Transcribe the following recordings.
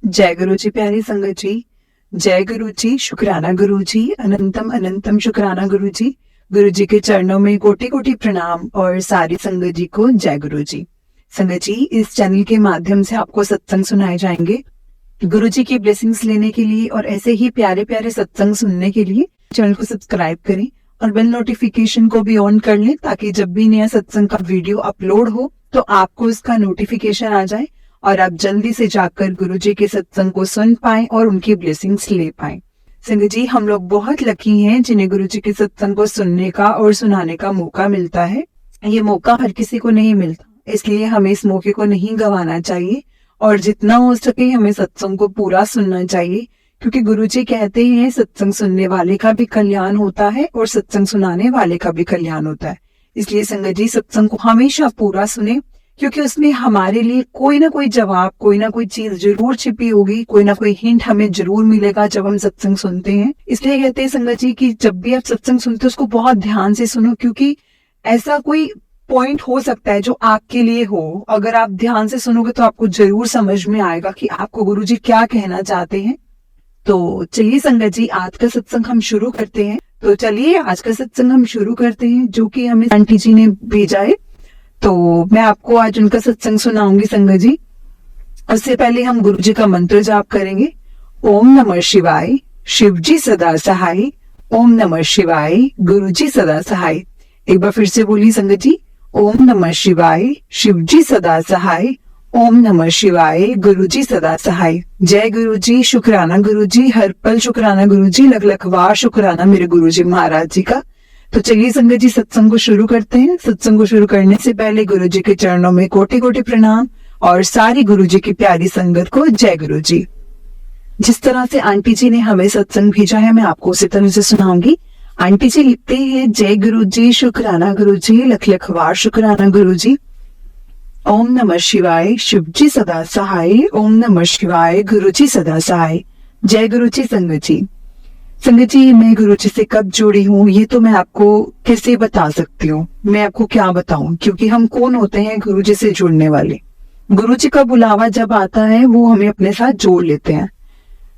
जय गुरु जी, प्यारी संगत जी। जय गुरु जी, शुक्राना गुरु जी, अनंतम अनंतम शुक्राना गुरु जी। गुरु जी के चरणों में कोटि कोटि प्रणाम और सारी संगत जी को जय गुरु जी। संगत जी, इस चैनल के माध्यम से आपको सत्संग सुनाए जाएंगे। गुरु जी की ब्लेसिंग्स लेने के लिए और ऐसे ही प्यारे प्यारे सत्संग सुनने के लिए चैनल को सब्सक्राइब करें और बेल नोटिफिकेशन को भी ऑन कर लें, ताकि जब भी नया सत्संग का वीडियो अपलोड हो तो आपको इसका नोटिफिकेशन आ जाए और आप जल्दी से जाकर गुरु जी के सत्संग को सुन पाएं और उनकी ब्लेसिंग्स ले पाएं। संगत जी, हम लोग बहुत लकी हैं जिन्हें गुरु जी के सत्संग को सुनने का और सुनाने का मौका मिलता है। ये मौका हर किसी को नहीं मिलता, इसलिए हमें इस मौके को नहीं गंवाना चाहिए और जितना हो सके हमें सत्संग को पूरा सुनना चाहिए, क्योंकि गुरु जी कहते हैं सत्संग सुनने वाले का भी कल्याण होता है और सत्संग सुनाने वाले का भी कल्याण होता है। इसलिए संगत जी, सत्संग को हमेशा पूरा सुने, क्योंकि उसमें हमारे लिए कोई ना कोई जवाब, कोई ना कोई चीज जरूर छिपी होगी, कोई ना कोई हिंट हमें जरूर मिलेगा जब हम सत्संग सुनते हैं। इसलिए कहते हैं संगत जी कि जब भी आप सत्संग सुनते हो उसको बहुत ध्यान से सुनो, क्योंकि ऐसा कोई पॉइंट हो सकता है जो आपके लिए हो। अगर आप ध्यान से सुनोगे तो आपको जरूर समझ में आएगा कि आपको गुरुजी क्या कहना चाहते हैं। तो चलिए संगत जी, आज का सत्संग हम शुरू करते हैं। तो चलिए आज का सत्संग हम शुरू करते हैं, जो कि हमें आंटी जी ने भेजा है। तो मैं आपको आज उनका सत्संग सुनाऊंगी संगत जी। उससे पहले हम गुरु जी का मंत्र जाप करेंगे। ओम नमः शिवाय, शिव जी सदा सहाय। ओम नमः शिवाय, गुरु जी सदा सहाय। एक बार फिर से बोलिए संगत जी। ओम नमः शिवाय, शिव जी सदा सहाय। ओम नमः शिवाय, गुरु जी सदा सहाय। जय गुरु जी, शुक्राना गुरु जी, हर पल शुक्राना गुरु जी, लख लख वार शुक्राना मेरे गुरु जी महाराज जी का। तो चलिए संगत जी, सत्संग को शुरू करते हैं। सत्संग को शुरू करने से पहले गुरु जी के चरणों में कोटि कोटि प्रणाम और सारी गुरु जी की प्यारी संगत को जय गुरु जी। जिस तरह से आंटी जी ने हमें सत्संग भेजा है, मैं आपको उसी तरह से सुनाऊंगी। आंटी जी लिखते हैं, जय गुरु जी, शुक्राना गुरु जी, लख लख वार शुक्राना गुरु जी। ओम नमः शिवाय, शिव जी सदा सहाय। ओम नमः शिवाय, गुरु जी सदा सहाय। जय गुरु जी। संगत जी, संगत जी, मैं गुरु जी से कब जुड़ी हूँ ये तो मैं आपको कैसे बता सकती हूँ। मैं आपको क्या बताऊं, क्योंकि हम कौन होते हैं गुरु जी से जुड़ने वाले। गुरु जी का बुलावा जब आता है वो हमें अपने साथ जोड़ लेते हैं।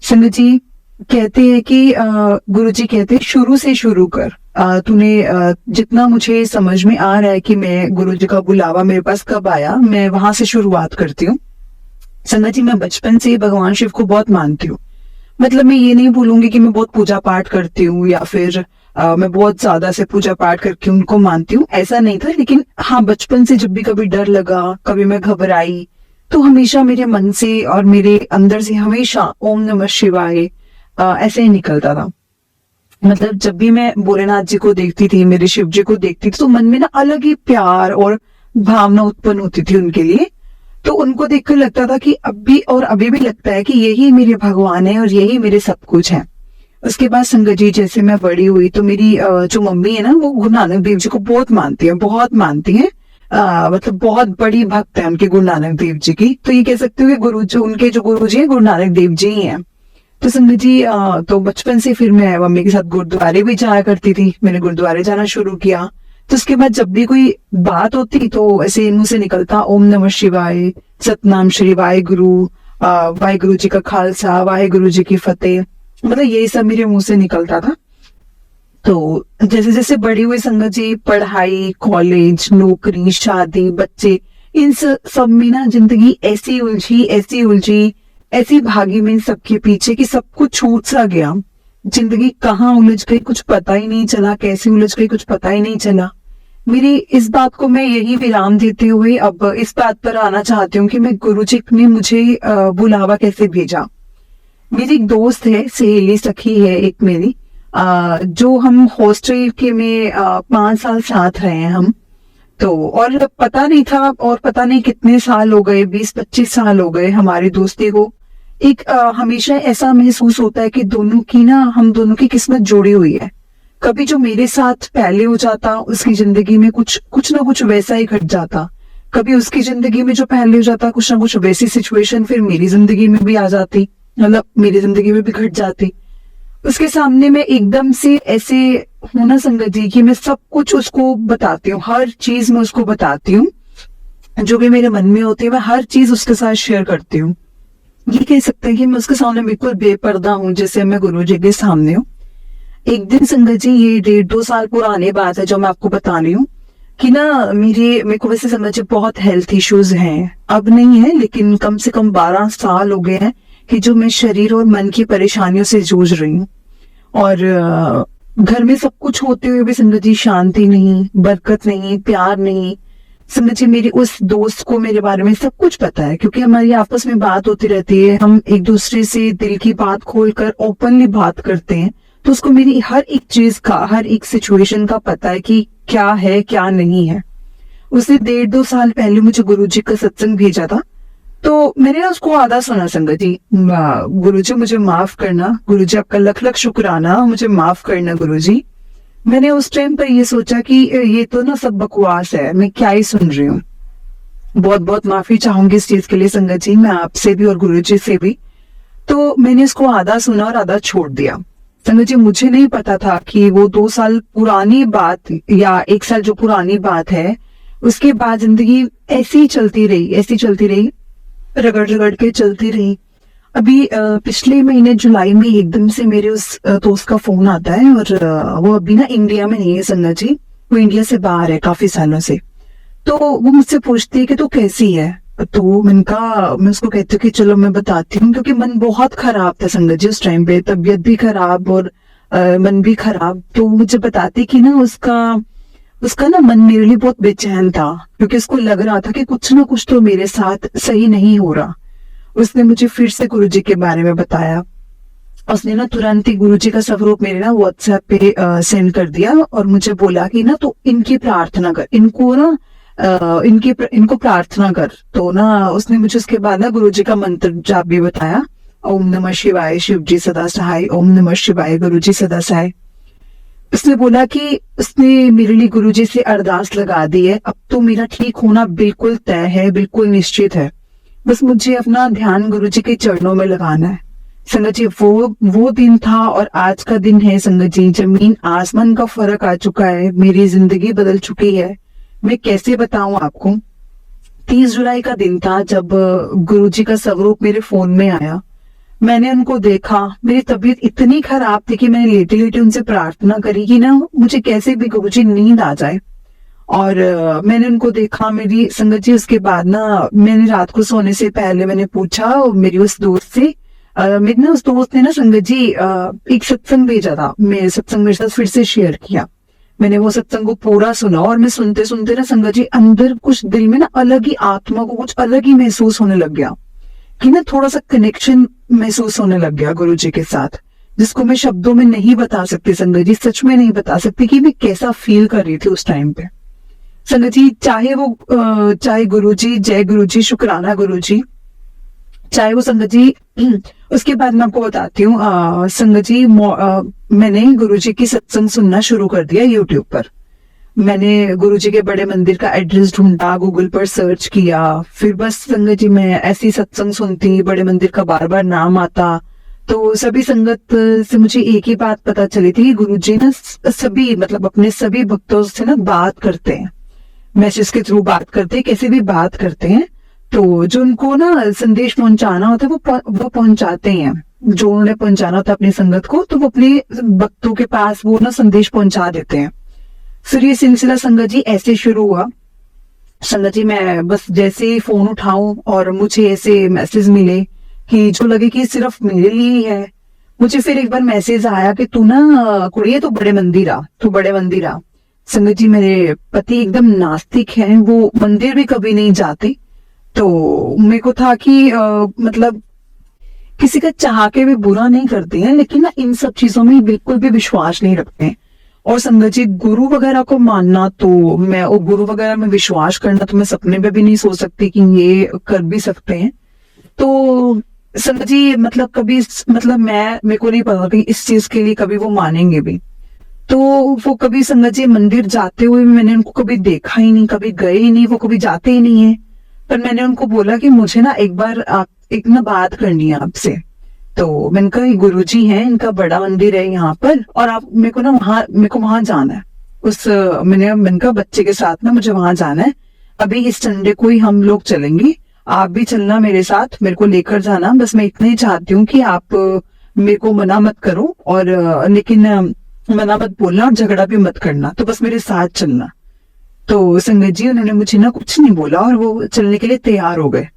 संगत जी कहते हैं कि गुरु जी कहते हैं शुरू से शुरू कर। तूने जितना मुझे समझ में आ रहा है कि मैं गुरु जी का बुलावा मेरे पास कब आया, मैं वहां से शुरुआत करती हूँ। संगत जी, मैं बचपन से भगवान शिव को बहुत मानती हूँ। मतलब मैं ये नहीं बोलूंगी कि मैं बहुत पूजा पाठ करती हूँ या फिर मैं बहुत ज्यादा से पूजा पाठ करके उनको मानती हूँ, ऐसा नहीं था। लेकिन हाँ, बचपन से जब भी कभी डर लगा, कभी मैं घबराई, तो हमेशा मेरे मन से और मेरे अंदर से हमेशा ओम नमः शिवाय ऐसे ही निकलता था। मतलब जब भी मैं भोलेनाथ जी को देखती थी, मेरे शिव जी को देखती थी, तो मन में ना अलग ही प्यार और भावना उत्पन्न होती थी उनके लिए। तो उनको देखकर लगता था कि अब भी और अभी भी लगता है कि यही मेरे भगवान है और यही मेरे सब कुछ है। उसके बाद संगत जी, जैसे मैं बड़ी हुई तो मेरी जो मम्मी है ना, वो गुरु नानक देव जी को बहुत मानती है, बहुत मानती है। मतलब बहुत बड़ी भक्त है उनके गुरु नानक देव जी की। तो ये कह सकते हो कि उनके जो गुरु जी है गुरु नानक देव जी ही है। तो संगत जी, तो बचपन से फिर मैं मम्मी के साथ गुरुद्वारे भी जाया करती थी। मैंने गुरुद्वारे जाना शुरू किया। तो उसके बाद जब भी कोई बात होती तो ऐसे मुंह से निकलता ओम नमः शिवाय, सतनाम श्री वाहिगुरु, वाहिगुरु जी का खालसा, वाहिगुरु जी की फतेह। मतलब यही सब मेरे मुंह से निकलता था। तो जैसे जैसे बड़ी हुई संगत जी, पढ़ाई, कॉलेज, नौकरी, शादी, बच्चे, इन सब में ना जिंदगी ऐसी उलझी, ऐसी भागी में सबके पीछे कि सब कुछ छूट सा गया। जिंदगी कहाँ उलझ गई कुछ पता ही नहीं चला, कैसे उलझ गई कुछ पता ही नहीं चला। मेरी इस बात को मैं यही विराम देते हुए अब इस बात पर आना चाहती हूँ कि मैं गुरु जी ने मुझे बुलावा कैसे भेजा। मेरी एक दोस्त है, सहेली सखी है एक मेरी, जो हम हॉस्टल के में 5 साल साथ रहे हैं हम। तो और पता नहीं था, और पता नहीं कितने साल हो गए, 20-25 साल हो गए हमारी दोस्ती को। एक हमेशा ऐसा महसूस होता है कि हम दोनों की किस्मत जुड़ी हुई है। कभी जो मेरे साथ पहले हो जाता, उसकी जिंदगी में कुछ ना कुछ वैसा ही घट जाता। कभी उसकी जिंदगी में जो पहले हो जाता, कुछ ना कुछ वैसी सिचुएशन फिर मेरी जिंदगी में भी आ जाती, मतलब मेरी जिंदगी में भी घट जाती। उसके सामने मैं एकदम से ऐसे होना संगत जी कि मैं सब कुछ उसको बताती हूँ, हर चीज मैं उसको बताती हूँ, जो भी मेरे मन में होती है मैं हर चीज उसके साथ शेयर करती हूँ। ये कह सकते हैं कि मैं उसके सामने बिल्कुल बेपर्दा हूँ, जैसे मैं गुरुजी के सामने हूँ। एक दिन संगत जी, ये 1.5-2 साल पुरानी बात है जो मैं आपको बता रही हूँ कि ना मेरे को वैसे संगत जी बहुत हेल्थ इश्यूज हैं, अब नहीं है लेकिन कम से कम 12 साल हो गए हैं कि जो मैं शरीर और मन की परेशानियों से जूझ रही हूँ। और घर में सब कुछ होते हुए भी संगत जी शांति नहीं, बरकत नहीं, प्यार नहीं। संगत जी, मेरी उस दोस्त को मेरे बारे में सब कुछ पता है, क्योंकि हमारी आपस में बात होती रहती है, हम एक दूसरे से दिल की बात खोलकर ओपनली बात करते हैं, तो उसको मेरी हर एक चीज का, हर एक सिचुएशन का पता है कि क्या है क्या नहीं है। उसने 1.5-2 साल पहले मुझे गुरुजी का सत्संग भेजा था, तो मैंने ना उसको आधा सुना। संगत जी, गुरुजी मुझे माफ करना, गुरुजी आपका लख लख शुक्राना, मुझे माफ करना गुरुजी। मैंने उस टाइम पर ये सोचा कि ये तो ना सब बकवास है, मैं क्या ही सुन रही हूँ। बहुत बहुत माफी चाहूंगी इस चीज के लिए संगत जी, मैं आपसे भी और गुरुजी से भी। तो मैंने इसको आधा सुना और आधा छोड़ दिया। संगत जी, मुझे नहीं पता था कि वो 2 साल पुरानी बात या 1 साल जो पुरानी बात है, उसके बाद जिंदगी ऐसी चलती रही, रगड़ रगड़ के चलती रही। अभी पिछले महीने जुलाई में एकदम से मेरे उस दोस्त का फोन आता है, और वो अभी ना इंडिया में नहीं है संगत जी, वो इंडिया से बाहर है काफी सालों से। तो वो मुझसे पूछती है कि तू कैसी है। तो मैं उसको कहती हूँ कि चलो मैं बताती हूँ, क्योंकि मन बहुत खराब था संगत जी उस टाइम पे, तबीयत भी खराब और मन भी खराब। तो मुझे बताती कि ना उसका ना मन मेरे लिए बहुत बेचैन था, क्योंकि उसको लग रहा था कि कुछ ना कुछ तो मेरे साथ सही नहीं हो रहा। उसने मुझे फिर से गुरुजी के बारे में बताया। उसने ना तुरंत ही गुरुजी का स्वरूप मेरे ना व्हाट्सएप पे सेंड कर दिया, और मुझे बोला कि ना तो इनकी प्रार्थना कर, इनको प्रार्थना कर। तो ना उसने मुझे उसके बाद ना गुरुजी का मंत्र जाप भी बताया, ओम नमः शिवाय, शिव जी सदा सहाय, ओम नमः शिवाय, गुरुजी सदा सहाय। उसने बोला कि उसने मेरे लिए गुरुजी से अरदास लगा दी है, अब तो मेरा ठीक होना बिल्कुल तय है, बिल्कुल निश्चित है, बस मुझे अपना ध्यान गुरुजी के चरणों में लगाना है। संगत जी, वो दिन था और आज का दिन है संगत जी, जमीन आसमान का फर्क आ चुका है, मेरी जिंदगी बदल चुकी है। मैं कैसे बताऊं आपको। 30 जुलाई का दिन था जब गुरुजी का स्वरूप मेरे फोन में आया। मैंने उनको देखा, मेरी तबीयत इतनी खराब थी कि मैंने लेटे लेटे उनसे प्रार्थना करी कि ना मुझे कैसे भी गुरुजी नींद आ जाए। और मैंने उनको देखा। मेरी संगत जी, उसके बाद ना मैंने रात को सोने से पहले मैंने पूछा मेरी उस दोस्त से, मेरी ना उस दोस्त ने ना संगत जी एक सत्संग भेजा था, मैं सत्संग मेरे साथ फिर से शेयर किया। मैंने वो सत्संग को पूरा सुना, और मैं सुनते सुनते ना संगत जी अंदर कुछ दिल में ना अलग ही, आत्मा को कुछ अलग ही महसूस होने लग गया, कि ना थोड़ा सा कनेक्शन महसूस होने लग गया गुरुजी के साथ, जिसको मैं शब्दों में नहीं बता सकती संगत जी, सच में नहीं बता सकती कि मैं कैसा फील कर रही थी उस टाइम पे। संगत जी, चाहे गुरुजी, जय गुरुजी, शुक्राना गुरुजी, चाहे वो संगत जी उसके बाद मैं आपको बताती हूँ संगत जी, मैंने गुरुजी की सत्संग सुनना शुरू कर दिया यूट्यूब पर। मैंने गुरुजी के बड़े मंदिर का एड्रेस ढूंढा, गूगल पर सर्च किया, फिर बस संगत जी मैं ऐसी सत्संग सुनती, बड़े मंदिर का बार बार नाम आता। तो सभी संगत से मुझे एक ही बात पता चली थी कि गुरुजी ना सभी, मतलब अपने सभी भक्तों से ना बात करते हैं, मैसेज के थ्रू बात करते हैं, कैसे भी बात करते हैं। तो जो उनको ना संदेश पहुंचाना होता है वो पहुंचाते हैं, जो उन्होंने पहुंचाना होता है अपनी संगत को, तो वो अपने भक्तों के पास वो ना संदेश पहुंचा देते हैं। फिर ये सिलसिला संगत जी ऐसे शुरू हुआ। संगत जी, मैं बस जैसे ही फोन उठाऊं और मुझे ऐसे मैसेज मिले कि जो लगे कि सिर्फ मेरे लिए ही है। मुझे फिर एक बार मैसेज आया कि तू ना कुड़िए, तू बड़े मंदिर आ। संगत जी, मेरे पति एकदम नास्तिक हैं, वो मंदिर भी कभी नहीं जाते। तो मेरे को था कि मतलब किसी का चाह के भी बुरा नहीं करते हैं, लेकिन ना इन सब चीजों में बिल्कुल भी विश्वास नहीं रखते हैं। और संगत जी, गुरु वगैरह को मानना, तो मैं वो गुरु वगैरह में विश्वास करना तो मैं सपने में भी नहीं सोच सकती कि ये कर भी सकते हैं। तो संगत जी, मतलब कभी, मतलब मेरे को नहीं पता कि इस चीज के लिए कभी वो मानेंगे भी। तो वो कभी संगत जी मंदिर जाते हुए मैंने उनको कभी देखा ही नहीं, कभी गए ही नहीं, वो कभी जाते ही नहीं है। पर मैंने उनको बोला कि मुझे ना एक ना बात करनी है आपसे। तो मैंने कहा, गुरुजी हैं, इनका बड़ा मंदिर है यहाँ पर, और आप मेरे को वहां जाना है। मैंने कहा बच्चे के साथ ना मुझे वहां जाना है, अभी इस संडे को ही हम लोग चलेंगे, आप भी चलना मेरे साथ, मेरे को लेकर जाना, बस मैं इतना ही चाहती हूँ कि आप मेरे को मना मत करो, और लेकिन मना मत बोलना और झगड़ा भी मत करना, तो बस मेरे साथ चलना। तो संगत जी उन्होंने मुझे ना कुछ नहीं बोला और वो चलने के लिए तैयार हो गए।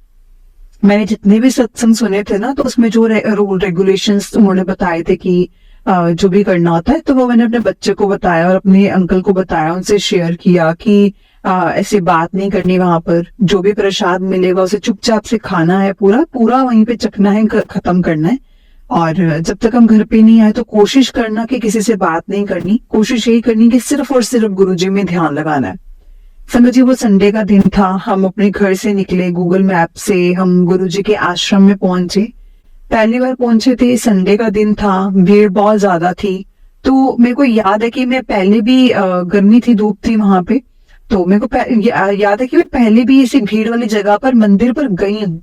मैंने जितने भी सत्संग सुने थे ना, तो उसमें जो रूल रेगुलेशंस उन्होंने बताए थे कि जो भी करना होता है, तो वो मैंने अपने बच्चे को बताया और अपने अंकल को बताया, उनसे शेयर किया कि ऐसे बात नहीं करनी, वहां पर जो भी प्रसाद मिलेगा उसे चुपचाप से खाना है, पूरा पूरा वहीं पे चखना है, खत्म करना है। और जब तक हम घर पे नहीं आए तो कोशिश करना कि किसी से बात नहीं करनी, कोशिश यही करनी कि सिर्फ और सिर्फ गुरुजी में ध्यान लगाना है। संगत जी वो संडे का दिन था, हम अपने घर से निकले, गूगल मैप से हम गुरुजी के आश्रम में पहुंचे। पहली बार पहुंचे थे, संडे का दिन था, भीड़ बहुत ज्यादा थी। तो मेरे को याद है कि मैं पहले भी गर्मी थी, धूप थी वहां पे, तो मेरे को याद है कि मैं पहले भी इसी भीड़ वाली जगह पर मंदिर पर गई हूँ।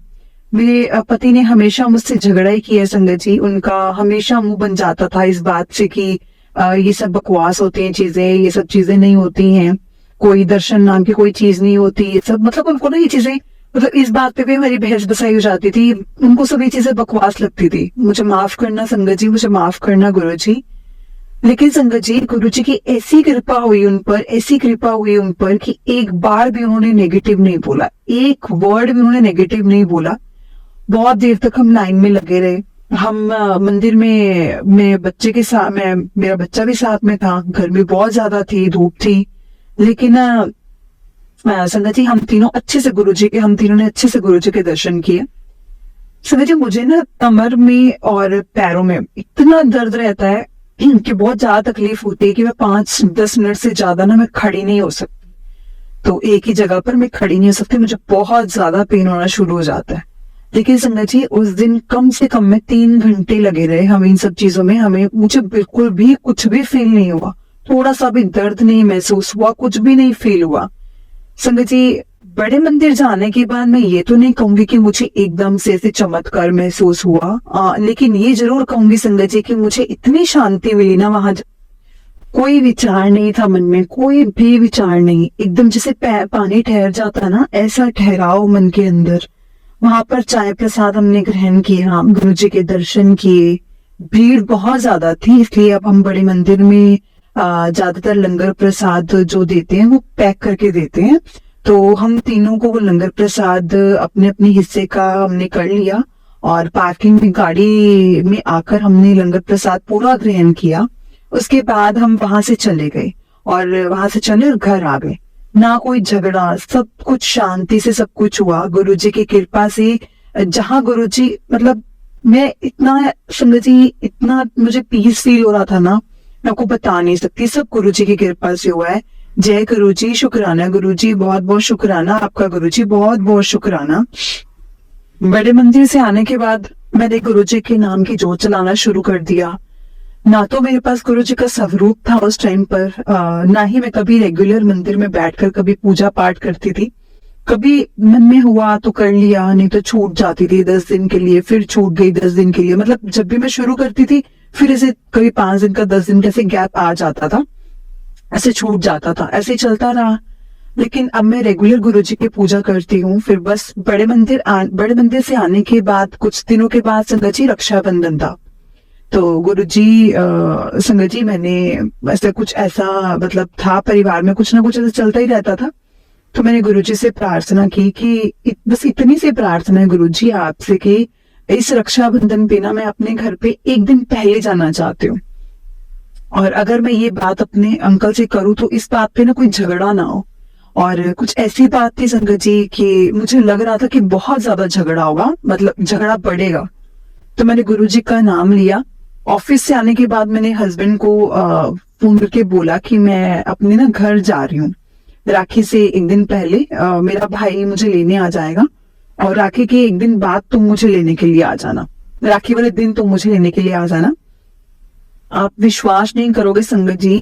मेरे पति ने हमेशा मुझसे झगड़ा ही किया संगत जी, उनका हमेशा मुंह बन जाता था इस बात से कि ये सब बकवास होती हैं चीजें, ये सब चीजें नहीं होती हैं, कोई दर्शन नाम की कोई चीज नहीं होती, ये सब मतलब उनको ना ये चीजें, मतलब इस बात पे भी हमारी बहस बसाई हो जाती थी, उनको सब ये चीजें बकवास लगती थी। मुझे माफ करना संगत जी, मुझे माफ करना गुरुजी। लेकिन संगत जी गुरुजी की ऐसी कृपा हुई उन पर, ऐसी कृपा हुई उन पर कि एक बार भी उन्होंने नेगेटिव नहीं बोला, एक वर्ड भी उन्होंने नेगेटिव नहीं बोला। बहुत देर तक हम लाइन में लगे रहे। हम मंदिर में, मैं बच्चे के साथ, मेरा बच्चा भी साथ में था, गर्मी बहुत ज्यादा थी, धूप थी, लेकिन संगत जी हम तीनों ने अच्छे से गुरुजी के दर्शन किए। संगत जी मुझे ना कमर में और पैरों में इतना दर्द रहता है कि बहुत ज्यादा तकलीफ होती है कि मैं 5-10 मिनट से ज्यादा ना मैं खड़ी नहीं हो सकती, तो एक ही जगह पर मैं खड़ी नहीं हो सकती, मुझे बहुत ज्यादा पेन होना शुरू हो जाता है। लेकिन संगत जी उस दिन कम से कम में 3 घंटे लगे रहे हम इन सब चीजों में, मुझे बिल्कुल भी कुछ भी फील नहीं हुआ, थोड़ा सा भी दर्द नहीं महसूस हुआ, कुछ भी नहीं फील हुआ। संगत जी बड़े मंदिर जाने के बाद मैं ये तो नहीं कहूंगी कि मुझे एकदम से ऐसे चमत्कार महसूस हुआ, लेकिन ये जरूर कहूंगी संगत जी कि मुझे इतनी शांति मिली ना वहां, कोई विचार नहीं था मन में, कोई भी विचार नहीं, एकदम जैसे पानी ठहर जाता है ना, ऐसा ठहराव मन के अंदर। वहां पर चाय प्रसाद हमने ग्रहण किया, गुरुजी के दर्शन किए। भीड़ बहुत ज्यादा थी, इसलिए अब हम बड़े मंदिर में ज्यादातर लंगर प्रसाद जो देते हैं वो पैक करके देते हैं, तो हम तीनों को वो लंगर प्रसाद अपने अपने हिस्से का हमने कर लिया और पार्किंग में गाड़ी में आकर हमने लंगर प्रसाद पूरा ग्रहण किया। उसके बाद हम वहां से चले गए और वहां से चले और घर आ गए। ना कोई झगड़ा, सब कुछ शांति से सब कुछ हुआ गुरुजी की कृपा से। जहाँ गुरुजी, मतलब मैं इतना संगत जी, इतना मुझे पीस फील हो रहा था ना, मैं आपको बता नहीं सकती, सब गुरुजी की कृपा से हुआ है। जय गुरुजी, शुक्राना गुरुजी, बहुत बहुत शुक्राना आपका गुरुजी, बहुत बहुत शुक्राना। बड़े मंदिर से आने के बाद मैंने गुरुजी के नाम की जोत चलाना शुरू कर दिया। ना तो मेरे पास गुरुजी का स्वरूप था उस टाइम पर, ना ही मैं कभी रेगुलर मंदिर में बैठकर कभी पूजा पाठ करती थी। कभी मन में हुआ तो कर लिया, नहीं तो छूट जाती थी 10 दिन के लिए, फिर छूट गई 10 दिन के लिए, मतलब जब भी मैं शुरू करती थी फिर ऐसे कभी 5 दिन का 10 दिन का ऐसे गैप आ जाता था, ऐसे छूट जाता था, ऐसे चलता रहा। लेकिन अब मैं रेगुलर गुरुजी की पूजा करती हूँ। फिर बस बड़े मंदिर से आने के बाद कुछ दिनों के बाद संगत जी रक्षाबंधन था, तो गुरुजी संगत जी मैंने ऐसा कुछ ऐसा मतलब था, परिवार में कुछ ना कुछ ऐसा चलता ही रहता था, तो मैंने गुरुजी से प्रार्थना की कि बस इतनी सी प्रार्थना है गुरुजी आपसे कि इस रक्षाबंधन पे ना मैं अपने घर पे एक दिन पहले जाना चाहती हूँ, और अगर मैं ये बात अपने अंकल से करूँ तो इस बात पे ना कोई झगड़ा ना हो। और कुछ ऐसी बात थी संगत जी कि मुझे लग रहा था कि बहुत ज्यादा झगड़ा होगा, मतलब झगड़ा बढ़ेगा। तो मैंने गुरुजी का नाम लिया। ऑफिस से आने के बाद मैंने हस्बैंड को फोन करके बोला कि मैं अपने ना घर जा रही हूँ, राखी से एक दिन पहले मेरा भाई मुझे लेने आ जाएगा, और राखी के एक दिन बाद तुम मुझे लेने के लिए आ जाना, राखी वाले दिन तुम मुझे लेने के लिए आ जाना। आप विश्वास नहीं करोगे संगत जी,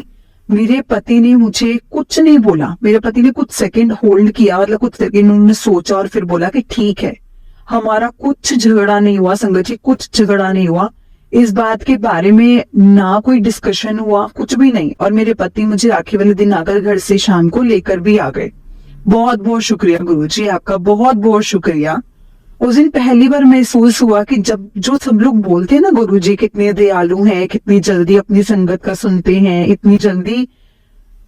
मेरे पति ने मुझे कुछ नहीं बोला, मेरे पति ने कुछ सेकंड होल्ड किया, मतलब कुछ सेकंड उन्होंने सोचा और फिर बोला कि ठीक है। हमारा कुछ झगड़ा नहीं हुआ संगत जी, कुछ झगड़ा नहीं हुआ, इस बात के बारे में ना कोई डिस्कशन हुआ, कुछ भी नहीं। और मेरे पति मुझे राखी वाले दिन आकर घर से शाम को लेकर भी आ गए। बहुत बहुत शुक्रिया गुरुजी आपका, बहुत बहुत शुक्रिया। उस दिन पहली बार महसूस हुआ कि जब जो सब लोग बोलते हैं ना गुरुजी कितने दयालु हैं, कितनी जल्दी अपनी संगत का सुनते हैं, इतनी जल्दी,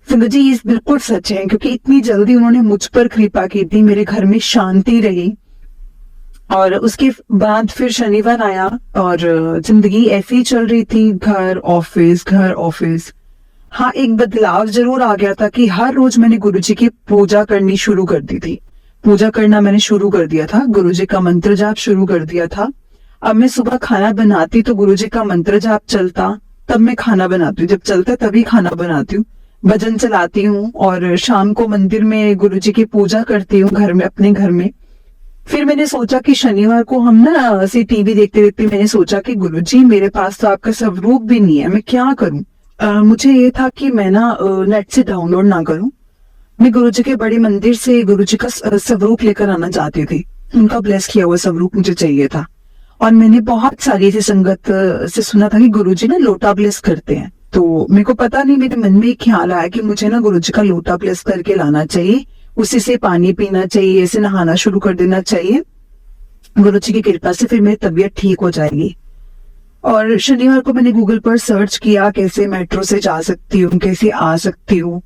संगत जी ये बिल्कुल सच है, क्योंकि इतनी जल्दी उन्होंने मुझ पर कृपा की थी, मेरे घर में शांति रही। और उसके बाद फिर शनिवार आया और जिंदगी ऐसी ही चल रही थी, घर ऑफिस घर ऑफिस। हाँ, एक बदलाव जरूर आ गया था कि हर रोज मैंने गुरुजी की पूजा करनी शुरू कर दी थी। पूजा करना मैंने शुरू कर दिया था, गुरुजी का मंत्र जाप शुरू कर दिया था। अब मैं सुबह खाना बनाती तो गुरुजी का मंत्र जाप चलता, तब मैं खाना बनाती हूँ, जब चलता तभी खाना बनाती हूँ। भजन चलाती हूँ और शाम को मंदिर में गुरुजी की पूजा करती हूँ घर में, अपने घर में। फिर मैंने सोचा कि शनिवार को हम ना ऐसे टीवी देखते देखते मैंने सोचा कि गुरुजी मेरे पास तो आपका स्वरूप भी नहीं है, मैं क्या करूं। मुझे ये था कि मैं ना नेट से डाउनलोड ना करूं, मैं गुरुजी के बड़े मंदिर से गुरुजी का स्वरूप लेकर आना चाहती थी। उनका ब्लेस किया हुआ स्वरूप मुझे चाहिए था। और मैंने बहुत सारी ऐसी संगत से सुना था कि गुरुजी ना लोटा ब्लेस करते हैं, तो मेरे को पता नहीं, मेरे मन में एक ख्याल आया कि मुझे ना गुरुजी का लोटा ब्लेस करके लाना चाहिए, उसी से पानी पीना चाहिए, ऐसे नहाना शुरू कर देना चाहिए। गुरुजी की कृपा से फिर मेरी तबीयत ठीक हो जाएगी। और शनिवार को मैंने गूगल पर सर्च किया कैसे मेट्रो से जा सकती हूँ, कैसे आ सकती हूँ।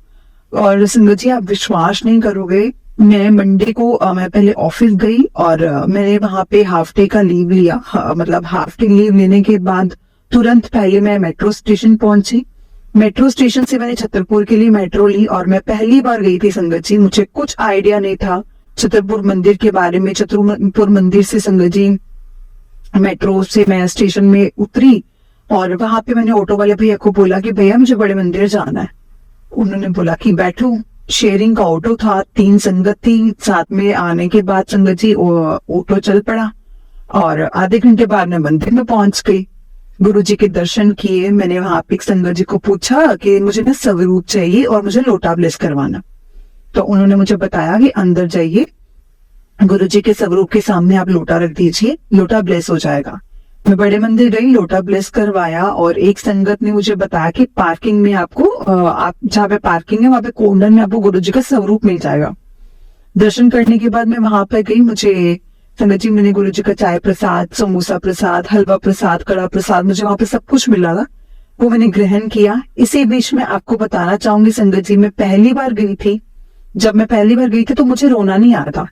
और संगत जी आप विश्वास नहीं करोगे, मैं मंडे को मैं पहले ऑफिस गई और मैंने वहां पे हाफ डे का लीव लिया। मतलब हाफ डे लीव लेने के बाद तुरंत पहले मैं मेट्रो स्टेशन पहुंची। मेट्रो स्टेशन से मैंने छतरपुर के लिए मेट्रो ली और मैं पहली बार गई थी संगत जी, मुझे कुछ आइडिया नहीं था छतरपुर मंदिर के बारे में। छतरपुर मंदिर से संगत जी मेट्रो से मैं स्टेशन में उतरी और वहां पे मैंने ऑटो वाले भैया को बोला कि भैया मुझे बड़े मंदिर जाना है। उन्होंने बोला कि बैठो। शेयरिंग का ऑटो था, 3 संगत थी साथ में। आने के बाद संगत जी ऑटो चल पड़ा और आधे घंटे बाद मैं मंदिर में पहुंच गई। गुरुजी के दर्शन किए। मैंने वहां पे एक संगत जी को पूछा कि मुझे ना स्वरूप चाहिए और मुझे लोटा ब्लेस करवाना। तो उन्होंने मुझे बताया कि अंदर जाइए, गुरुजी के स्वरूप के सामने आप लोटा रख दीजिए, लोटा ब्लेस हो जाएगा। मैं बड़े मंदिर गई, लोटा ब्लेस करवाया। और एक संगत ने मुझे बताया कि पार्किंग में आपको आप जहाँ पे पार्किंग है वहां पे कॉर्नर में आपको गुरुजी का स्वरूप मिल जाएगा। दर्शन करने के बाद मैं वहां पर गई। मुझे संगत जी मैंने गुरुजी का चाय प्रसाद, समोसा प्रसाद, हलवा प्रसाद, कड़ा प्रसाद, मुझे वहां पे सब कुछ मिला था, वो मैंने ग्रहण किया। इसी बीच में आपको बताना चाहूंगी संगत जी, मैं पहली बार गई थी। जब मैं पहली बार गई थी तो मुझे रोना नहीं आ रहा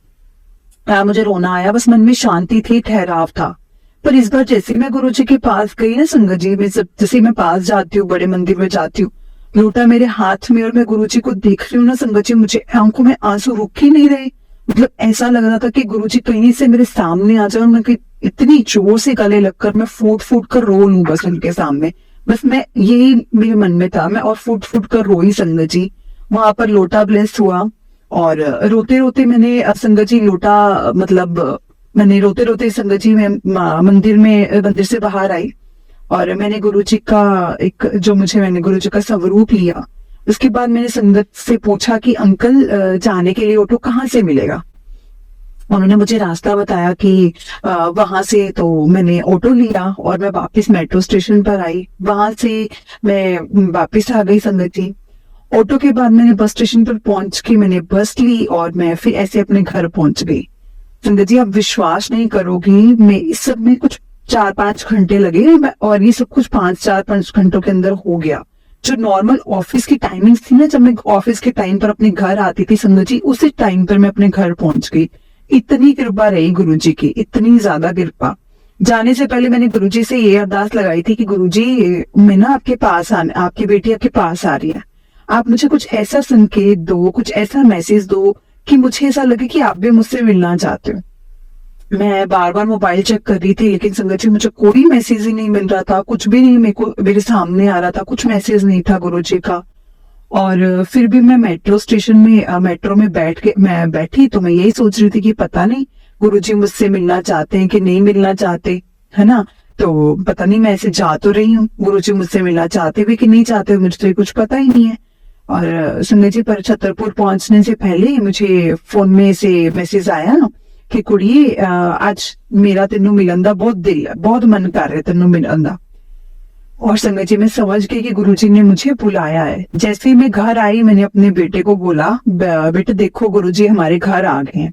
था। मुझे रोना आया, बस मन में शांति थी, ठहराव था। पर इस बार जैसे मैं गुरुजी के पास गई ना संगत जी, मैं जैसे मैं पास जाती हूँ, बड़े मंदिर में जाती हूँ, लोटा मेरे हाथ में और मैं गुरुजी को देख रही हूँ ना संगत जी, मुझे आंखों में आंसू रुक ही नहीं रहे। मतलब ऐसा लग रहा था कि गुरुजी कहीं से मेरे सामने आ जाए और मैं इतनी जोर से गले लगकर मैं फूट फूट कर रो लूं बस उनके सामने। बस मैं यही मेरे मन में था, मैं और फूट फूट कर रोई संगत जी। वहां पर लोटा ब्लेस हुआ और रोते रोते मैंने संगत जी लोटा, मतलब मैंने रोते रोते संगत जी में मंदिर से बाहर आई और मैंने गुरुजी का मैंने गुरुजी का स्वरूप लिया। उसके बाद मैंने संगत से पूछा कि अंकल जाने के लिए ऑटो कहाँ से मिलेगा। उन्होंने मुझे रास्ता बताया कि वहां से। तो मैंने ऑटो लिया और मैं वापस मेट्रो स्टेशन पर आई। वहां से मैं वापस आ गई संगत जी। ऑटो के बाद मैंने बस स्टेशन पर पहुंच के मैंने बस ली और मैं फिर ऐसे अपने घर पहुंच गई। संगत जी आप विश्वास नहीं करोगी, मैं इस सब में कुछ 4-5 घंटे लगे और ये सब कुछ 4-5 घंटों के अंदर हो गया। जो नॉर्मल ऑफिस की टाइमिंग थी ना, जब मैं ऑफिस के टाइम पर अपने घर आती थी संगत जी, उसी टाइम पर मैं अपने घर पहुंच गई। इतनी कृपा रही गुरुजी की, इतनी ज्यादा कृपा। जाने से पहले मैंने गुरुजी से ये अरदास लगाई थी कि गुरुजी मैं ना आपके पास आपकी बेटी आपके पास आ रही है, आप मुझे कुछ ऐसा संकेत दो, कुछ ऐसा मैसेज दो कि मुझे ऐसा लगे कि आप भी मुझसे मिलना चाहते हो। मैं बार बार मोबाइल चेक कर रही थी लेकिन संगत जी मुझे कोई मैसेज ही नहीं मिल रहा था, कुछ भी नहीं मेरे सामने आ रहा था, कुछ मैसेज नहीं था गुरुजी का। और फिर भी मैं मेट्रो स्टेशन में मेट्रो में मैं बैठी तो मैं यही सोच रही थी कि पता नहीं गुरुजी मुझसे मिलना चाहते हैं कि नहीं मिलना चाहते, है ना। तो पता नहीं, मैं ऐसे जा तो रही हूँ, गुरुजी मुझसे मिलना चाहते भी कि नहीं चाहते मुझे तो कुछ पता ही नहीं है। और संगत जी पर छतरपुर पहुंचने से पहले मुझे फोन में से मैसेज आया कि कुड़िए आज मेरा तेनू मिलन दा बहुत दिल है, बहुत मन कर रहा है तेनू मिलन दा। और संगत जी मैं समझ गई कि गुरुजी ने मुझे बुलाया है। जैसे ही मैं घर आई मैंने अपने बेटे को बोला, बेटे देखो गुरुजी हमारे घर आ गए हैं।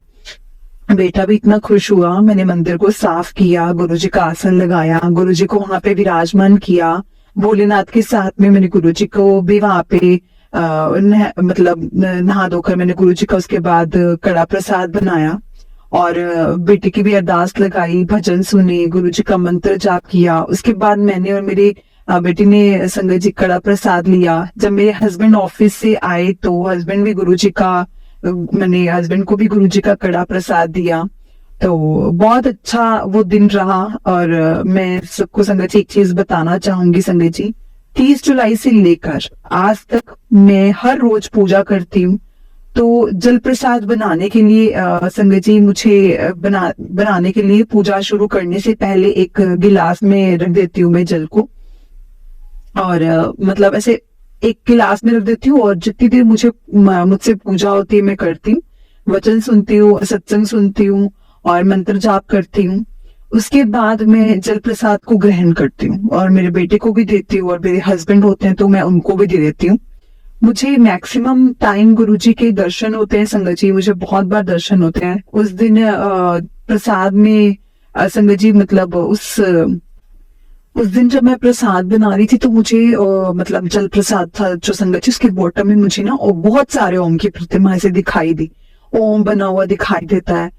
बेटा भी इतना खुश हुआ। मैंने मंदिर को साफ किया, गुरुजी का आसन लगाया, गुरुजी को वहां पे विराजमान किया। भोलेनाथ के साथ में मैंने गुरुजी को भी वहां पे मतलब नहा धोकर मैंने गुरुजी का उसके बाद कड़ा प्रसाद बनाया और बेटे की भी अरदास लगाई, भजन सुनी, गुरुजी का मंत्र जाप किया। उसके बाद मैंने और मेरी बेटी ने संगत जी कड़ा प्रसाद लिया। जब मेरे हस्बैंड ऑफिस से आए तो हस्बैंड भी गुरुजी का मैंने हस्बैंड को भी गुरुजी का कड़ा प्रसाद दिया। तो बहुत अच्छा वो दिन रहा। और मैं सबको संगत जी एक चीज बताना चाहूंगी संगत जी, 30 जुलाई से लेकर आज तक मैं हर रोज पूजा करती हूँ। तो जल प्रसाद बनाने के लिए संगत जी मुझे बनाने के लिए पूजा शुरू करने से पहले एक गिलास में रख देती हूँ मैं जल को। और मतलब ऐसे एक गिलास में रख देती हूँ और जितनी देर मुझसे पूजा होती है मैं करती हूँ, वचन सुनती हूँ, सत्संग सुनती हूँ और मंत्र जाप करती हूँ। उसके बाद मैं जल प्रसाद को ग्रहण करती हूँ और मेरे बेटे को भी देती हूँ और मेरे हस्बैंड होते हैं तो मैं उनको भी दे देती हूँ। मुझे मैक्सिमम टाइम गुरुजी के दर्शन होते हैं संगत जी, मुझे बहुत बार दर्शन होते हैं। उस दिन प्रसाद में संगत जी मतलब उस दिन जब मैं प्रसाद बना रही थी तो मुझे मतलब जल प्रसाद था जो संगत जी, उसके बॉटम में मुझे ना बहुत सारे ओम की प्रतिमा ऐसे दिखाई दी, ओम बना हुआ दिखाई देता है।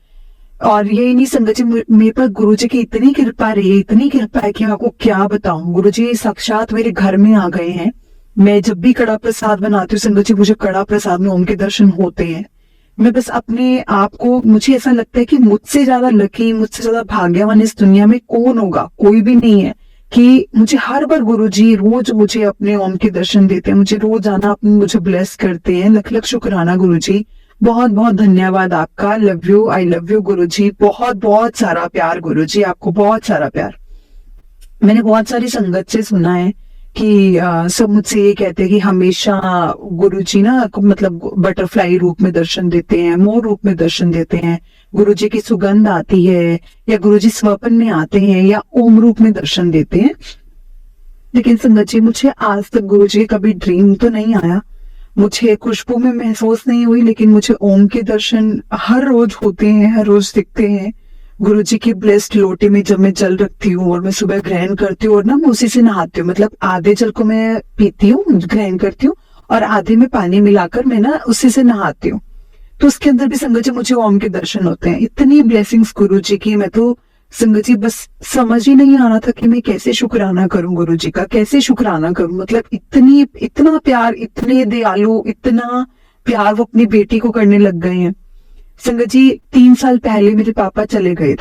और यही नहीं संगत जी, मेरे पर गुरुजी की इतनी कृपा रही, इतनी कृपा है कि मैं आपको क्या बताऊं। गुरुजी साक्षात मेरे घर में आ गए हैं। मैं जब भी कड़ा प्रसाद बनाती हूँ संगत जी, मुझे कड़ा प्रसाद में ओम के दर्शन होते हैं। मैं बस अपने आप को, मुझे ऐसा लगता है कि मुझसे ज्यादा लकी, मुझसे ज्यादा भाग्यवान इस दुनिया में कौन होगा, कोई भी नहीं है। कि मुझे हर बार गुरुजी रोज मुझे अपने ओम के दर्शन देते हैं, मुझे रोज आना अपने मुझे ब्लेस करते हैं। लख लख शुक्राना गुरुजी, बहुत बहुत धन्यवाद आपका। Love you, I love you Guruji. बहुत बहुत सारा प्यार गुरुजी, आपको बहुत सारा प्यार। मैंने बहुत सारी संगत से सुना है कि सब मुझसे ये कहते हैं कि हमेशा गुरुजी ना मतलब बटरफ्लाई रूप में दर्शन देते हैं, मोर रूप में दर्शन देते हैं, गुरुजी की सुगंध आती है या गुरुजी स्वप्न में आते हैं या ओम रूप में दर्शन देते हैं। लेकिन संगत जी मुझे आज तक गुरुजी कभी ड्रीम तो नहीं आया, मुझे खुशबू में महसूस नहीं हुई, लेकिन मुझे ओम के दर्शन हर रोज होते हैं, हर रोज दिखते हैं। गुरुजी की ब्लेस्ड लोटे में जब मैं जल रखती हूँ और मैं सुबह ग्रहण करती हूँ और ना मैं उसी से नहाती हूँ, मतलब आधे जल को मैं पीती हूँ, ग्रहण करती हूँ और आधे में पानी मिलाकर मैं ना उसी से नहाती हूँ। तो उसके अंदर भी संगत जी मुझे ओम के दर्शन होते हैं। इतनी ब्लेसिंग्स गुरुजी की, मैं तो संगत जी बस समझ ही नहीं आ रहा था कि मैं कैसे शुक्राना करूं गुरुजी का, कैसे शुक्राना करूं। मतलब इतना प्यार, इतने दयालु, इतना प्यार वो अपनी बेटी को करने लग गए हैं। संगत जी 3 साल पहले मेरे पापा चले गए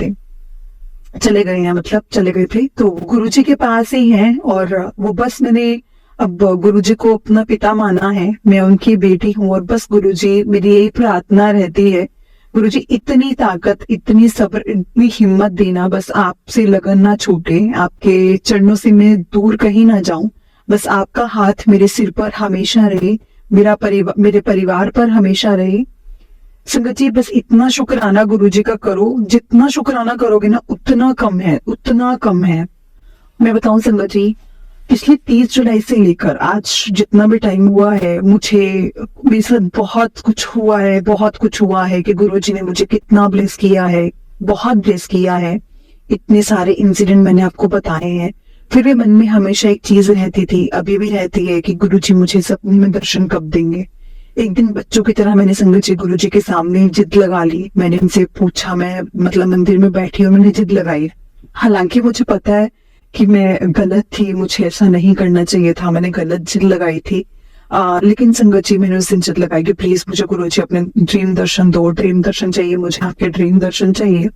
थे, तो गुरुजी के पास ही हैं और वो बस मैंने अब गुरुजी को अपना पिता माना है, मैं उनकी बेटी हूँ और बस गुरुजी मेरी यही प्रार्थना रहती है, गुरुजी इतनी ताकत, इतनी सब्र, इतनी हिम्मत देना, बस आपसे लगन ना छूटे, आपके चरणों से मैं दूर कहीं ना जाऊं, बस आपका हाथ मेरे सिर पर हमेशा रहे, मेरे परिवार पर हमेशा रहे। संगत जी बस इतना शुक्राना गुरुजी का करो, जितना शुक्राना करोगे ना उतना कम है। मैं बताऊं संगत जी, पिछले 30 जुलाई से लेकर आज जितना भी टाइम हुआ है, मेरे साथ बहुत कुछ हुआ है कि गुरुजी ने मुझे कितना ब्लेस किया है, बहुत ब्लेस किया है। इतने सारे इंसिडेंट मैंने आपको बताए हैं। फिर भी मन में हमेशा एक चीज रहती थी, अभी भी रहती है कि गुरुजी मुझे सपने में दर्शन कब देंगे। एक दिन बच्चों की तरह मैंने संगत जी गुरुजी के सामने जिद लगा ली। मैंने उनसे पूछा, मैं मतलब मंदिर में बैठी और मैंने जिद लगाई। हालांकि मुझे पता है कि मैं गलत थी, मुझे ऐसा नहीं करना चाहिए था, मैंने गलत जिद लगाई थी। लेकिन संगत जी मैंने उस दिन जिद लगाई कि प्लीज मुझे गुरुजी अपने ड्रीम दर्शन दो, ड्रीम दर्शन चाहिए मुझे, आपके ड्रीम दर्शन चाहिए।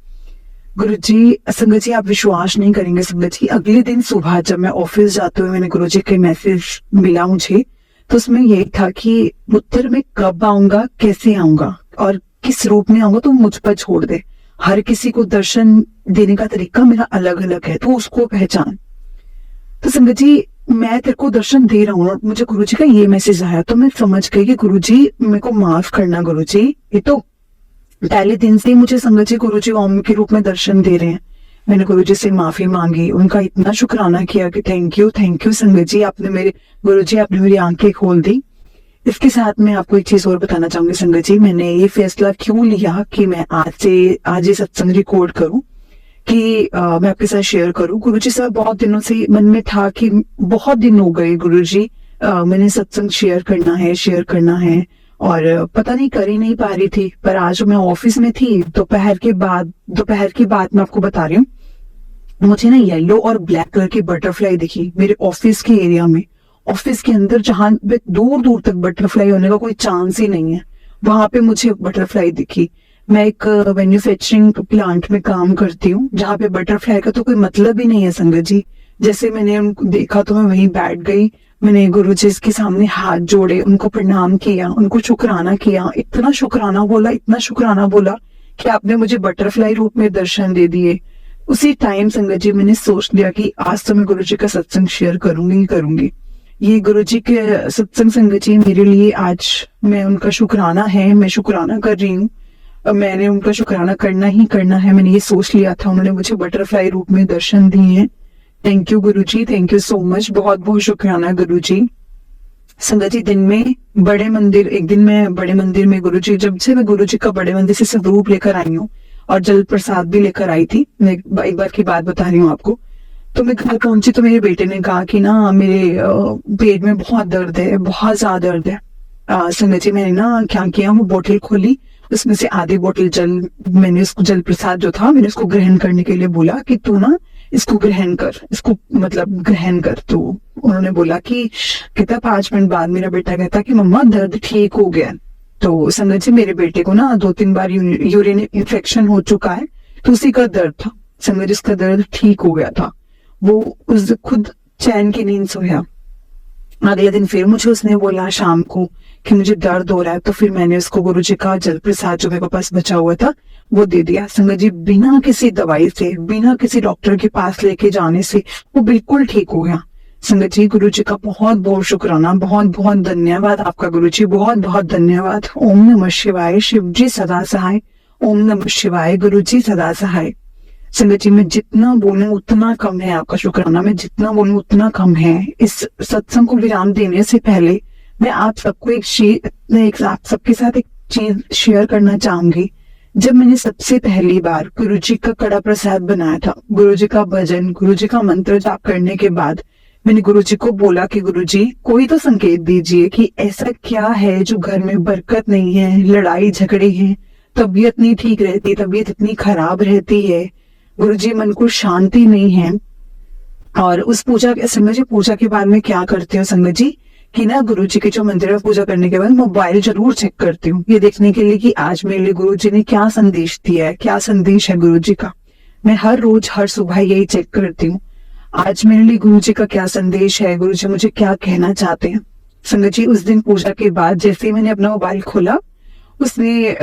गुरुजी, संगत जी आप विश्वास नहीं करेंगे संगत जी, अगले दिन सुबह जब मैं ऑफिस जाते हुए मैंने गुरुजी के मैसेज मिला मुझे, तो उसमें यही था कि उत्तर में कब आऊंगा, कैसे आऊंगा और किस रूप में आऊंगा तो मुझ पर छोड़ दे। हर किसी को दर्शन देने का तरीका मेरा अलग अलग है, तो उसको पहचान। तो संगत जी मैं तेरे को दर्शन दे रहा हूँ और मुझे गुरुजी का ये मैसेज आया, तो मैं समझ गई कि गुरुजी मेरे को माफ करना गुरुजी। ये तो पहले दिन से ही मुझे संगत जी गुरुजी ओम के रूप में दर्शन दे रहे हैं। मैंने गुरुजी से माफी मांगी, उनका इतना शुक्राना किया कि थैंक यू संगत जी, आपने मेरी आंखें खोल दी। इसके साथ मैं आपको एक चीज और बताना चाहूंगी संगत जी, मैंने ये फैसला क्यों लिया कि मैं आज ये सत्संग रिकॉर्ड करूं, कि मैं आपके साथ शेयर करूं। गुरुजी साहब, बहुत दिनों से मन में था कि बहुत दिन हो गए गुरुजी, मैंने सत्संग शेयर करना है और पता नहीं कर ही नहीं पा रही थी। पर आज मैं ऑफिस में थी, दोपहर के बाद मैं आपको बता रही हूँ, मुझे ना येलो और ब्लैक कलर की बटरफ्लाई दिखी मेरे ऑफिस के एरिया में। ऑफिस के अंदर जहां पे दूर दूर तक बटरफ्लाई होने का कोई चांस ही नहीं है, वहां पे मुझे बटरफ्लाई दिखी। मैं एक मैन्युफैक्चरिंग प्लांट में काम करती हूँ, जहाँ पे बटरफ्लाई का तो कोई मतलब ही नहीं है संगत जी। जैसे मैंने उनको देखा तो मैं वहीं बैठ गई, मैंने गुरुजी के सामने हाथ जोड़े, उनको प्रणाम किया, उनको शुक्राना किया, इतना शुक्राना बोला कि आपने मुझे बटरफ्लाई रूप में दर्शन दे दिए। उसी टाइम संगत जी मैंने सोच लिया कि आज तो मैं गुरुजी का सत्संग शेयर करूंगी। ये गुरुजी के सत्संग संगत जी मेरे लिए आज मैं उनका शुक्राना है, मैं शुक्राना कर रही हूँ। मैंने उनका शुक्राना करना ही करना है, मैंने ये सोच लिया था। उन्होंने मुझे बटरफ्लाई रूप में दर्शन दिए हैं। Thank you Guruji, thank you so much, बहुत बहुत शुक्राना गुरुजी। संगत जी, एक दिन मैं बड़े मंदिर में गुरुजी, जब से मैं गुरुजी का बड़े मंदिर से स्वरूप लेकर आई हूँ और जल प्रसाद भी लेकर आई थी, मैं एक बार की बात बता रही हूँ आपको। तो मैं घर पहुंची तो मेरे बेटे ने कहा कि ना मेरे पेट में बहुत दर्द है, बहुत ज्यादा दर्द है। संगत जी, मैंने ना क्या किया, वो बोतल खोली, उसमें से आधी बोतल जल, मैंने उसको जल प्रसाद जो था मैंने उसको ग्रहण करने के लिए बोला कि तू ना इसको ग्रहण कर। तो उन्होंने बोला कि कितना 5 मिनट बाद मेरा बेटा कहता कि मम्मा दर्द ठीक हो गया। तो संगत जी, मेरे बेटे को ना 2-3 बार यूरिन इन्फेक्शन हो चुका है, तो उसी का दर्द था संगत जी, उसका दर्द ठीक हो गया था। वो उस खुद चैन की नींद सोया। अगले दिन फिर मुझे उसने बोला शाम को कि मुझे दर्द हो रहा है, तो फिर मैंने उसको गुरुजी का जल प्रसाद जो मेरे पास बचा हुआ था वो दे दिया। संगत जी, बिना किसी दवाई से, बिना किसी डॉक्टर के पास लेके जाने से वो बिल्कुल ठीक हो गया। संगत जी, गुरुजी का बहुत बहुत शुक्राना, बहुत बहुत धन्यवाद आपका गुरुजी, बहुत बहुत धन्यवाद। ओम नमः शिवाय, शिव जी सदा सहाय। ओम नमः शिवाय, गुरुजी सदा सहाय। संगत जी, मैं जितना बोलूं उतना कम है, आपका शुक्राना मैं जितना बोलूं उतना कम है। इस सत्संग को विराम देने से पहले मैं आप सबको आप सबके साथ एक चीज शेयर करना चाहूंगी। जब मैंने सबसे पहली बार गुरुजी का कड़ा प्रसाद बनाया था, गुरुजी का भजन, गुरुजी का मंत्र जाप करने के बाद मैंने गुरुजी को बोला कि गुरुजी कोई तो संकेत दीजिए कि ऐसा क्या है जो घर में बरकत नहीं है, लड़ाई झगड़े हैं, तबीयत नहीं ठीक रहती, तबीयत इतनी खराब रहती है, गुरुजी मन को शांति नहीं है। और उस पूजा के बाद में क्या करती हूँ संगत जी, कि ना गुरुजी के जो मंदिर में पूजा करने के बाद मोबाइल जरूर चेक करती हूँ, ये देखने के लिए कि आज मेरे लिए गुरुजी ने क्या संदेश दिया है, क्या संदेश है गुरुजी का। मैं हर रोज हर सुबह यही चेक करती हूँ, आज मेरे लिए गुरुजी का क्या संदेश है, गुरुजी मुझे क्या कहना चाहते हैं। संगत जी, उस दिन पूजा के बाद जैसे ही मैंने अपना मोबाइल खोला, उसमें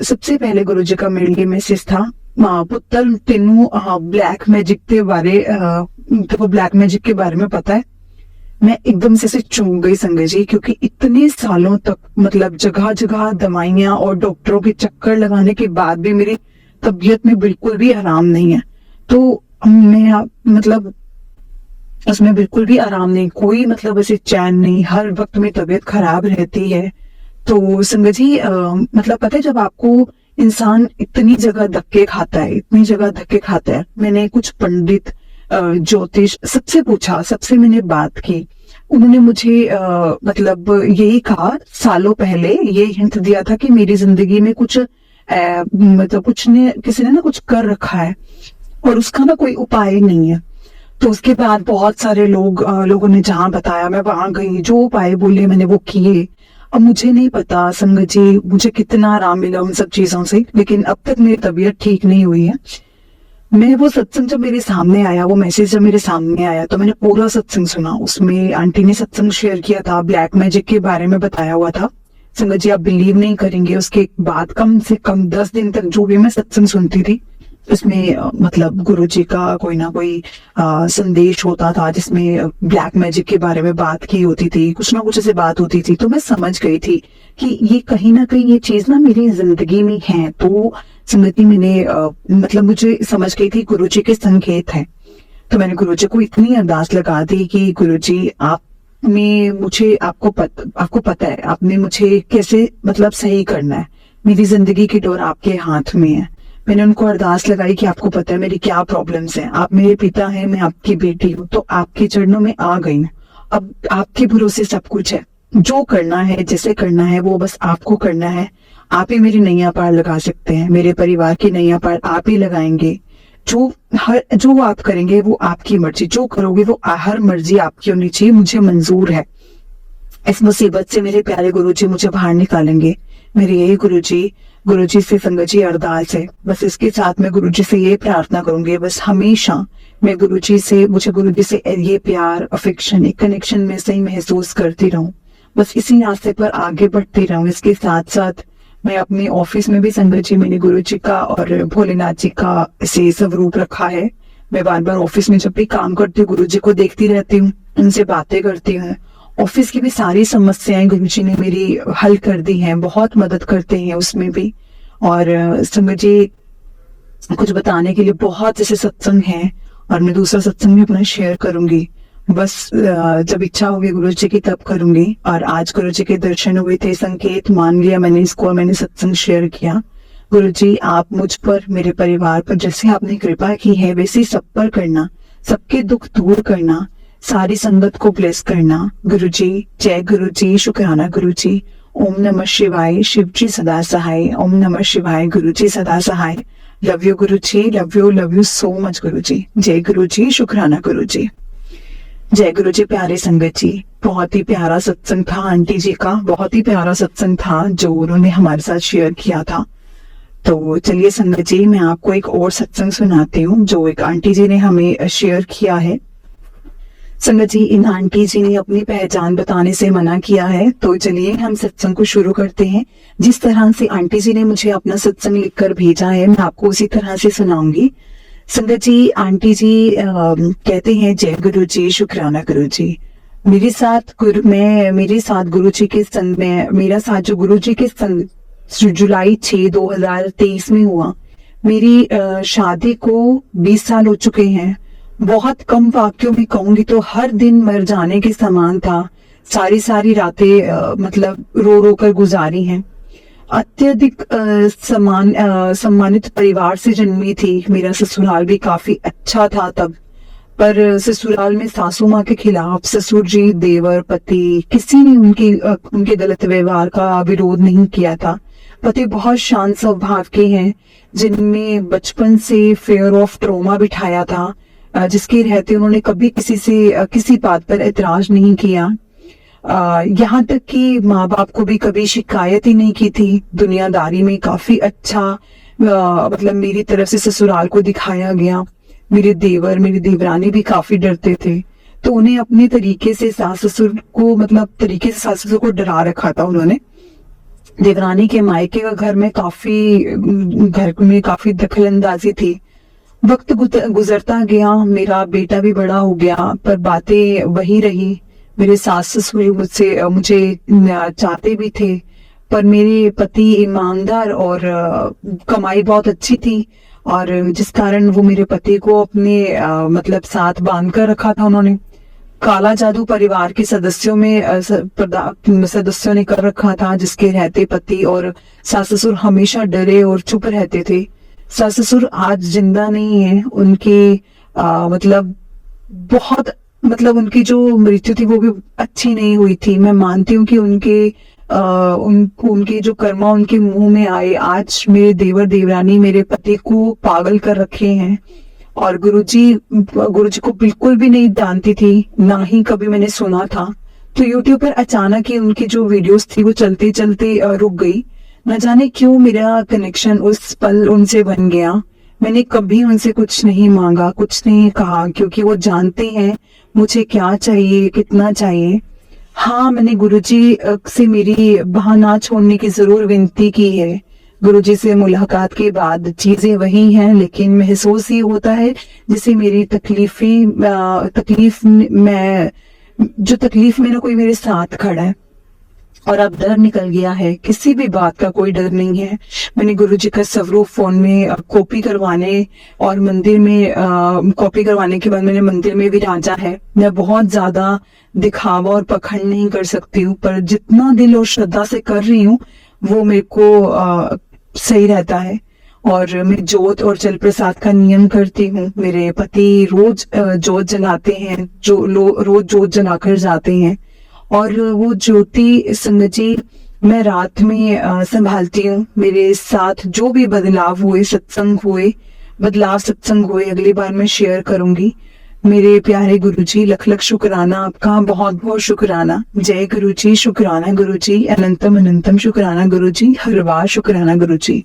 सबसे पहले गुरुजी का मेरे लिए मैसेज था, पुत्तर तेनू ब्लैक मैजिक के बारे तो ब्लैक मैजिक के बारे में पता है। मैं एकदम से चूक गई संगत जी, क्योंकि इतने सालों तक मतलब जगह जगह दवाइयां और डॉक्टरों के चक्कर लगाने के बाद भी मेरी तबीयत में बिल्कुल भी आराम नहीं है। तो मैं मतलब उसमें बिल्कुल भी आराम नहीं, कोई मतलब ऐसे चैन नहीं, हर वक्त में तबीयत खराब रहती है। तो संगत जी मतलब पता है, जब आपको इंसान इतनी जगह धक्के खाता है, मैंने कुछ पंडित ज्योतिष सबसे पूछा, सबसे मैंने बात की, उन्होंने मुझे मतलब यही कहा, सालों पहले ये हिंट दिया था कि मेरी जिंदगी में कुछ मतलब किसी ने ना कुछ कर रखा है और उसका ना कोई उपाय नहीं है। तो उसके बाद बहुत सारे लोगों ने जहाँ बताया मैं वहां गई, जो उपाय बोले मैंने वो किए। अब मुझे नहीं पता संगत जी मुझे कितना आराम मिला उन सब चीजों से, लेकिन अब तक मेरी तबीयत ठीक नहीं हुई है। मैं वो सत्संग जब मेरे सामने आया, वो मैसेज जब मेरे सामने आया, तो मैंने पूरा सत्संग सुना। उसमें आंटी ने सत्संग शेयर किया था, ब्लैक मैजिक के बारे में बताया हुआ था। संगत जी, आप बिलीव नहीं करेंगे, उसके बाद कम से कम 10 दिन तक जो भी मैं सत्संग सुनती थी, उसमें मतलब गुरुजी का कोई ना कोई संदेश होता था, जिसमें ब्लैक मैजिक के बारे में बात की होती थी, कुछ ना कुछ ऐसे बात होती थी। तो मैं समझ गई थी कि ये कहीं ना कहीं ये चीज ना मेरी जिंदगी में है। तो संगति मैंने मतलब मुझे समझ गई थी गुरुजी के संकेत हैं। तो मैंने गुरुजी को इतनी अरदास लगा दी कि गुरुजी आप में मुझे आपको पता है आपने मुझे कैसे मतलब सही करना है। मेरी जिंदगी की डोर आपके हाथ में है। मैंने उनको अरदास लगाई कि आपको पता है मेरी क्या प्रॉब्लम्स हैं, आप मेरे पिता हैं, मैं आपकी बेटी हूँ, तो आपके चरणों में आ गई हूँ। अब आपके भरोसे सब कुछ है, जो करना है जैसे करना है वो बस आपको करना है। आप ही मेरी नैया पार लगा सकते हैं, मेरे परिवार की नैया पार आप ही लगाएंगे। जो आप करेंगे वो आपकी मर्जी, जो करोगे वो हर मर्जी आपकी होनी चाहिए, मुझे मंजूर है। इस मुसीबत से मेरे प्यारे गुरुजी मुझे बाहर निकालेंगे। मेरे यही गुरुजी से संगत जी अरदास है। बस इसके साथ मैं गुरुजी से ये प्रार्थना करूंगी, बस हमेशा मैं मुझे गुरुजी से ये प्यार, अफेक्शन, एक कनेक्शन में सही महसूस करती रहूं। बस इसी रास्ते पर आगे बढ़ती रहूं। इसके साथ साथ मैं अपने ऑफिस में भी संगत जी मैंने गुरुजी का और भोलेनाथ जी का ऐसे स्वरूप रखा है। मैं बार बार ऑफिस में जब भी काम करती हूँ गुरुजी को देखती रहती हूँ, उनसे बातें करती हूँ। ऑफिस की भी सारी समस्याएं गुरुजी ने मेरी हल कर दी हैं, बहुत मदद करते हैं उसमें भी। और संगत जी कुछ बताने के लिए बहुत ऐसे सत्संग हैं और मैं दूसरा सत्संग भी अपना शेयर करूंगी। बस जब इच्छा होगी गुरुजी की तब करूंगी। और आज गुरुजी के दर्शन हुए थे, संकेत मान लिया मैंने इसको और मैंने सत्संग शेयर किया। गुरुजी आप मुझ पर, मेरे परिवार पर जैसे आपने कृपा की है वैसे सब पर करना, सबके दुख दूर करना, सारी संगत को ब्लेस करना। गुरुजी, जय गुरुजी, शुक्राना गुरुजी। ओम नमः शिवाय, शिव जी सदा सहाय। ओम नमः शिवाय, गुरुजी सदा सहाय। Love you Guruji, love you so much Guruji. जय गुरुजी, शुक्राना गुरुजी। जय गुरुजी। प्यारे संगत जी, बहुत ही प्यारा सत्संग था आंटी जी का, बहुत ही प्यारा सत्संग था जो उन्होंने हमारे साथ शेयर किया था। तो चलिए संगत जी, मैं आपको एक और सत्संग सुनाती हूँ जो एक आंटी जी ने हमें शेयर किया है। संगत जी, इन आंटी जी ने अपनी पहचान बताने से मना किया है, तो चलिए हम सत्संग को शुरू करते हैं। जिस तरह से आंटी जी ने मुझे अपना सत्संग लिखकर भेजा है मैं आपको उसी तरह से सुनाऊंगी। संगत जी, आंटी जी कहते हैं, जय गुरु जी, शुक्राना गुरु जी। मेरे साथ गुरु जी के संग में, मेरा साथ जो गुरु जी के संग जुलाई 6, 2023 में हुआ। मेरी शादी को 20 साल हो चुके हैं। बहुत कम वाक्यों में कहूंगी तो हर दिन मर जाने के समान था। सारी रातें मतलब रो रो कर गुजारी हैं। अत्यधिक सम्मानित परिवार से जन्मी थी। मेरा ससुराल भी काफी अच्छा था तब, पर ससुराल में सासू माँ के खिलाफ ससुर जी, देवर, पति, किसी ने उनके गलत व्यवहार का विरोध नहीं किया था। पति बहुत शांत स्वभाव के हैं, जिनमें बचपन से फेयर ऑफ ट्रॉमा बिठाया था, जिसके रहते उन्होंने कभी किसी बात पर एतराज नहीं किया। यहाँ तक कि माँ बाप को भी कभी शिकायत ही नहीं की थी। दुनियादारी में काफी अच्छा मतलब मेरी तरफ से ससुराल को दिखाया गया। मेरे देवर, मेरी देवरानी भी काफी डरते थे, तो उन्हें अपने तरीके से सास ससुर को डरा रखा था उन्होंने। देवरानी के मायके का घर में काफी दखल अंदाजी थी। वक्त गुजरता गया, मेरा बेटा भी बड़ा हो गया, पर बातें वही रही। मेरे सास ससुर मुझे चाहते भी थे, पर मेरे पति ईमानदार और कमाई बहुत अच्छी थी, और जिस कारण वो मेरे पति को अपने मतलब साथ बांध कर रखा था उन्होंने। काला जादू परिवार के सदस्यों ने कर रखा था, जिसके रहते पति और सास ससुर हमेशा डरे और चुप रहते थे। सास ससुर आज जिंदा नहीं है। उनकी जो मृत्यु थी वो भी अच्छी नहीं हुई थी। मैं मानती हूँ कि उनके जो कर्मा उनके मुंह में आए। आज मेरे देवर देवरानी मेरे पति को पागल कर रखे हैं, और गुरुजी को बिल्कुल भी नहीं जानती थी, ना ही कभी मैंने सुना था। तो यूट्यूब पर अचानक ही उनकी जो वीडियोस थी वो चलते चलते रुक गई। न जाने क्यों मेरा कनेक्शन उस पल उनसे बन गया। मैंने कभी उनसे कुछ नहीं मांगा, कुछ नहीं कहा, क्योंकि वो जानते हैं मुझे क्या चाहिए, कितना चाहिए। हाँ, मैंने गुरुजी से मेरी बहाना छोड़ने की जरूर विनती की है। गुरुजी से मुलाकात के बाद चीजें वही हैं, लेकिन महसूस ये होता है जैसे मेरी तकलीफ में ना कोई मेरे साथ खड़ा है। और अब डर निकल गया है, किसी भी बात का कोई डर नहीं है। मैंने गुरुजी का स्वरूप फोन में कॉपी करवाने और मंदिर में कॉपी करवाने के बाद मैंने मंदिर में विराजा है। मैं बहुत ज्यादा दिखावा और पखंड नहीं कर सकती हूँ, पर जितना दिल और श्रद्धा से कर रही हूँ वो मेरे को सही रहता है। और मैं जोत और जल प्रसाद का नियम करती हूँ। मेरे पति रोज जोत जलाते हैं, रोज जोत जलाकर जाते हैं। और वो ज्योति संगत जी मैं रात में संभालती हूँ। मेरे साथ जो भी बदलाव हुए, सत्संग हुए अगली बार मैं शेयर करूंगी। मेरे प्यारे गुरुजी, लख लख शुक्राना आपका, बहुत बहुत शुक्राना। जय गुरुजी, शुक्राना गुरुजी, अनंतम अनंतम शुक्राना गुरुजी, हर बार शुक्राना गुरुजी।